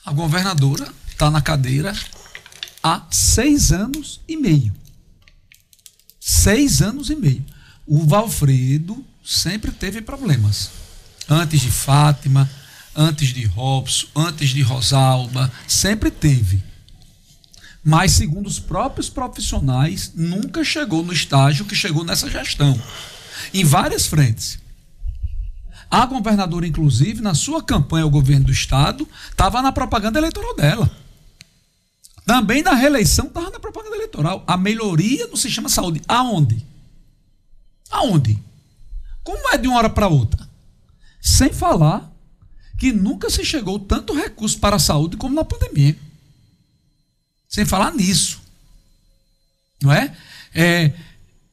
A governadora está na cadeira há 6 anos e meio. 6 anos e meio. O Valfredo sempre teve problemas. Antes de Fátima, antes de Robson, antes de Rosalba, sempre teve. Mas, segundo os próprios profissionais, nunca chegou no estágio que chegou nessa gestão. Em várias frentes. A governadora, inclusive, na sua campanha ao governo do estado, estava na propaganda eleitoral dela. Também na reeleição estava na propaganda eleitoral. A melhoria no sistema de saúde. Aonde? Aonde? Como é de uma hora para outra? Sem falar que nunca se chegou tanto recurso para a saúde como na pandemia. Sem falar nisso. Não é?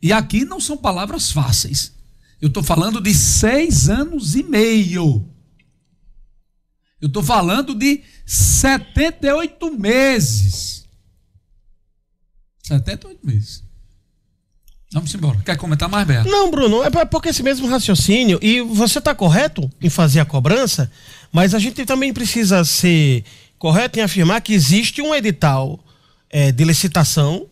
E aqui não são palavras fáceis. Eu estou falando de 6 anos e meio. Eu estou falando de 78 meses. 78 meses. Vamos embora. Quer comentar mais, Beto? Não, Bruno, é porque esse mesmo raciocínio, e você está correto em fazer a cobrança, mas a gente também precisa ser correto em afirmar que existe um edital de licitação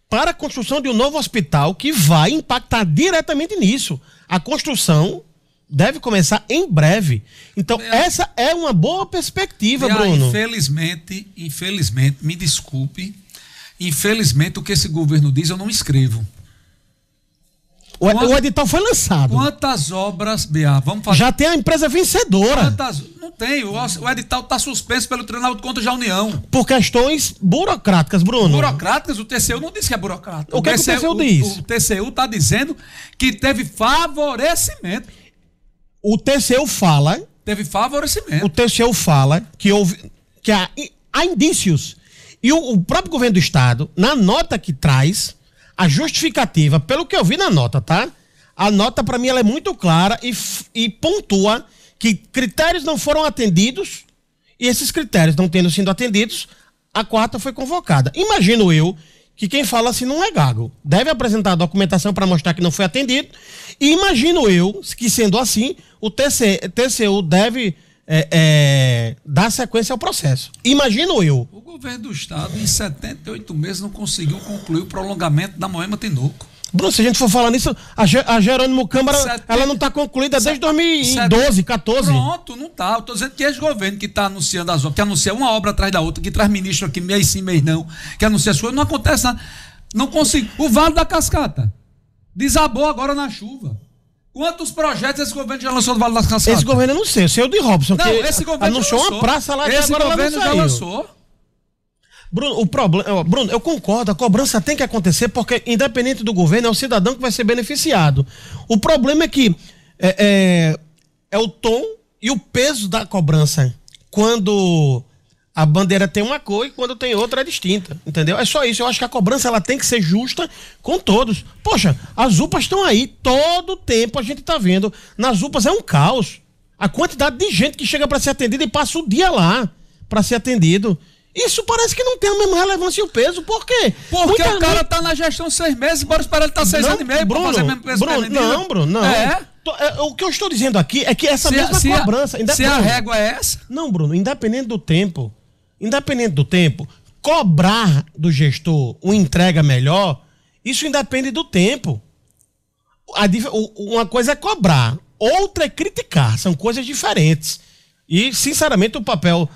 para a construção de um novo hospital que vai impactar diretamente nisso. A construção deve começar em breve. Então, essa é uma boa perspectiva, Bruno. Infelizmente, me desculpe, infelizmente o que esse governo diz eu não escrevo. O edital foi lançado. Quantas obras, Bea, vamos fazer? Já tem a empresa vencedora. Não tem, o edital está suspenso pelo Tribunal de Contas da União. Por questões burocráticas, Bruno. Burocráticas? O TCU não disse que é burocrático. O que o TCU diz? O TCU está dizendo que teve favorecimento. O TCU fala... Teve favorecimento. O TCU fala que há indícios. E o próprio governo do estado, na nota que traz... A justificativa, pelo que eu vi na nota, tá? A nota, para mim, ela é muito clara e pontua que critérios não foram atendidos e esses critérios não tendo sido atendidos, a quarta foi convocada. Imagino eu que quem fala assim não é gago. Deve apresentar a documentação para mostrar que não foi atendido e imagino eu que, sendo assim, o TCU deve dar sequência ao processo. Imagino eu. O governo do estado, em 78 meses, não conseguiu concluir o prolongamento da Moema Tinoco. Bruno, se a gente for falar nisso, a Jerônimo Câmara, ela não está concluída desde 2012, 14. Pronto, não está. Eu estou dizendo que esse governo que está anunciando as obras, que anuncia uma obra atrás da outra, que traz ministro aqui mês sim, mês não, que anuncia as coisas, não acontece nada. Não consigo. O Vale da Cascata desabou agora na chuva. Quantos projetos esse governo já lançou do Vale das Cascatas? Esse governo eu não sei, eu sei o de Robson. Não, esse governo anunciou uma praça lá que esse agora governo já lançou. Bruno, o problema, Bruno, eu concordo, a cobrança tem que acontecer porque independente do governo é o cidadão que vai ser beneficiado. O problema é que é o tom e o peso da cobrança. Quando a bandeira tem uma cor e quando tem outra é distinta, entendeu? É só isso, eu acho que a cobrança ela tem que ser justa com todos. Poxa, as UPAs estão aí, todo tempo a gente tá vendo, nas UPAs é um caos. A quantidade de gente que chega para ser atendida e passa o dia lá para ser atendido. Isso parece que não tem a mesma relevância e o peso, por quê? Porque o cara tá na gestão 6 meses, bora esperar ele estar 6 anos e meio para fazer o mesmo peso. Bruno, não. O que eu estou dizendo aqui é que essa mesma cobrança... Se a régua é essa? Não, Bruno, independente do tempo, cobrar do gestor uma entrega melhor, isso independe do tempo. Uma coisa é cobrar, outra é criticar, são coisas diferentes. E, sinceramente,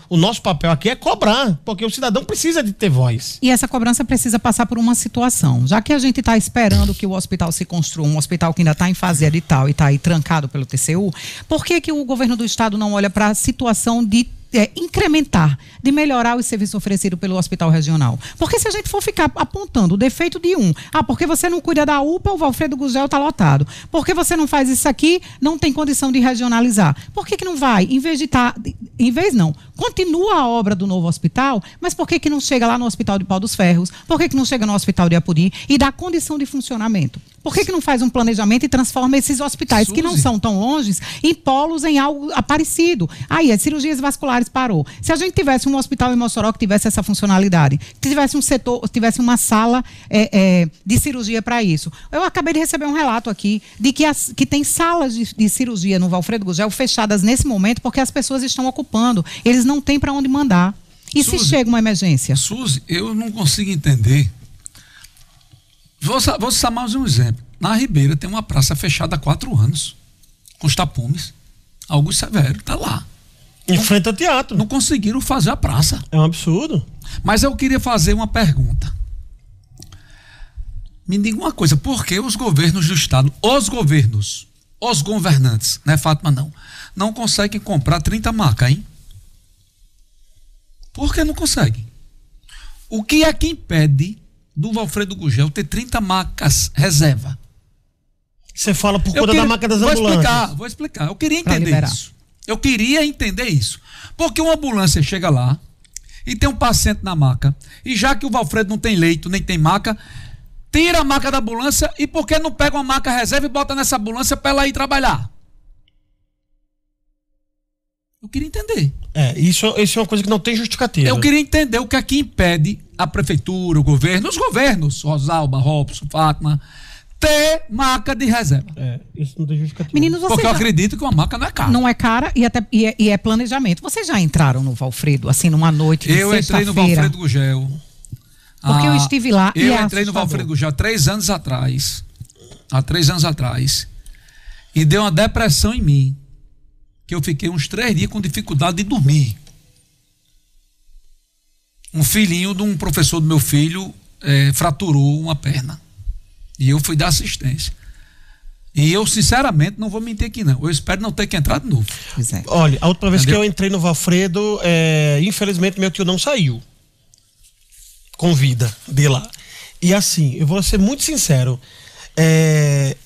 o nosso papel aqui é cobrar, porque o cidadão precisa de ter voz. E essa cobrança precisa passar por uma situação. Já que a gente está esperando que o hospital se construa, um hospital que ainda está em fase edital e está aí trancado pelo TCU, por que o governo do estado não olha para a situação de incrementar, de melhorar os serviços oferecidos pelo hospital regional? Porque se a gente for ficar apontando o defeito de porque você não cuida da UPA, o Valfredo Gugel está lotado. Porque você não faz isso aqui, não tem condição de regionalizar. Por que não vai? Continua a obra do novo hospital, mas por que não chega lá no Hospital de Pau dos Ferros? Por que não chega no Hospital de Apuri e dá condição de funcionamento? Por que não faz um planejamento e transforma esses hospitais, que não são tão longes, em polos, em algo parecido? Aí, as cirurgias vasculares parou. Se a gente tivesse um hospital em Mossoró que tivesse essa funcionalidade, que tivesse um setor, tivesse uma sala de cirurgia para isso. Eu acabei de receber um relato aqui de que tem salas de cirurgia no Valfredo Gugel fechadas nesse momento porque as pessoas estão ocupando. Eles não têm para onde mandar. E Suzy, se chega uma emergência? Suzy, eu não consigo entender. Vou citar mais um exemplo. Na Ribeira tem uma praça fechada há 4 anos, com os tapumes. Augusto Severo está lá. Em frente ao teatro. Não conseguiram fazer a praça. É um absurdo. Mas eu queria fazer uma pergunta. Me diga uma coisa, por que os governos do estado, os governantes, não é Fátima não conseguem comprar 30 macas, hein? Por que não conseguem? O que é que impede do Valfredo Gugel ter 30 macas reserva? Você fala por conta da maca das ambulâncias. Vou explicar. Eu queria entender isso. Eu queria entender isso. Porque uma ambulância chega lá e tem um paciente na maca, e já que o Valfredo não tem leito, nem tem maca, tira a maca da ambulância, e por que não pega uma maca reserva e bota nessa ambulância para ela ir trabalhar? Eu queria entender. Isso é uma coisa que não tem justificativa. Eu queria entender o que é que impede a prefeitura, o governo, os governos, Rosalba, Robson, Fátima, ter maca de reserva. Isso não tem justificativa. Meninos, porque eu acredito que uma maca não é cara. Não é cara e é planejamento. Vocês já entraram no Valfredo, assim, numa noite de sexta-feira? Eu entrei no Valfredo Gugel. Porque eu estive lá e eu entrei no Valfredo Gugel há 3 anos atrás. Há 3 anos atrás. E deu uma depressão em mim. Que eu fiquei uns 3 dias com dificuldade de dormir. Um filhinho de um professor do meu filho fraturou uma perna. E eu fui dar assistência. E eu, sinceramente, não vou mentir aqui, não. Eu espero não ter que entrar de novo. Olha, a última vez que eu entrei no Valfredo, infelizmente, meu tio não saiu com vida de lá. E assim, eu vou ser muito sincero.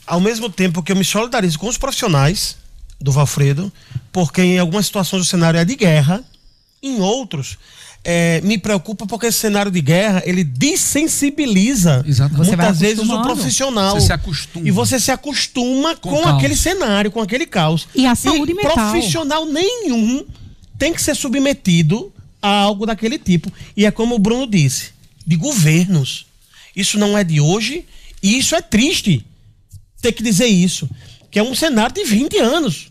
Ao mesmo tempo que eu me solidarizo com os profissionais do Valfredo, porque em algumas situações o cenário é de guerra, em outros me preocupa porque esse cenário de guerra ele dessensibiliza muitas vezes o profissional. Você se acostuma. E você se acostuma com aquele cenário, com aquele caos. E a saúde mental. Profissional nenhum tem que ser submetido a algo daquele tipo. E é como o Bruno disse, de governos. Isso não é de hoje e isso é triste ter que dizer isso, que é um cenário de 20 anos.